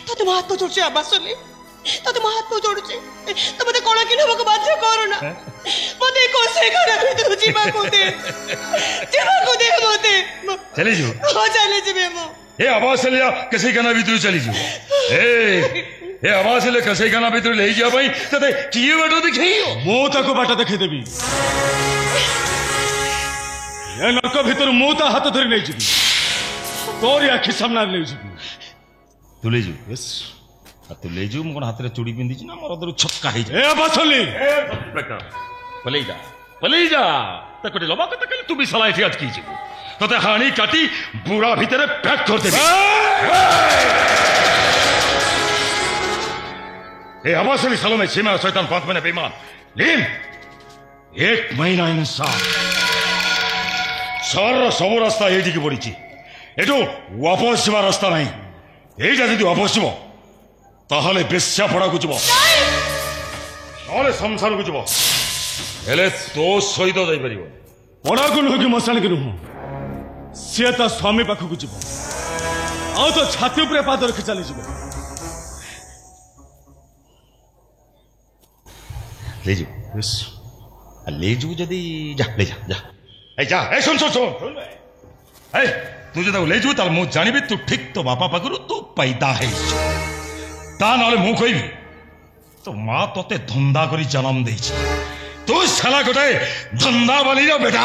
ତତେ ମୋ ହାତ ଯୋଡୁଛି ଆବାସଲି ତତେ ମୋ ହାତ ଯୋଡୁଛି ତ ମତେ କଣ କି ନବାକୁ ବାଧ୍ୟ କର ନା ମତେ କୋସେ ଘର ଭିତରୁ ଯିବାକୁ ଦେ ମତେ चली जो ହଁ ଚାଲି ଯିବି ମୁଁ ए आवाज ले कसे खाना भीतर चली जो ए आवाज ले कसे खाना भीतर ले जा भाई तते किए बाटो देखियो मु ताको बाट देखै देबी ए नरक भीतर मु ता हाथ धरि नै जिबी तोरी आखि सामना नै जिबी तू ले जो यस तू ले जो मु हाथ रे चूड़ी पिंदी छी ना मोर दरु छक्का हे ए बसली पले जा तकटे लबा कत कले तू भी सलाह थी आज की जी तते हानी काटी बुरा भीतर पैक कर दे ए अवसली सालों में सीमा शैतान 5 महीने बेईमान लेकिन 1 महीना इंसान सारा सब रास्ता ये की पड़ी एटू वापस जावा रास्ता नहीं এইটা যদি वापस যাব তাহলে বেশ্যা পড়াকু যাব নহলে সংসারকু যাব হেলে তো সহিত যাই পারিব पड़ाको नुह कि मशाणी की नुह सी ता स्वामी पाखक जीव आ तो छाती उपरे पाद रखी चली जीव ले जो यस ले जो जदी जा ले जा जा ए जा ए सुन सुन सुन ए तू जदा ले जो तार मु जानिबी तू ठीक तो बापा पाखरु तू पैदा है ता नले मु कहिबी तो मां तोते धंदा करी जन्म देछि तू साला गोटे धंदा वाली बेटा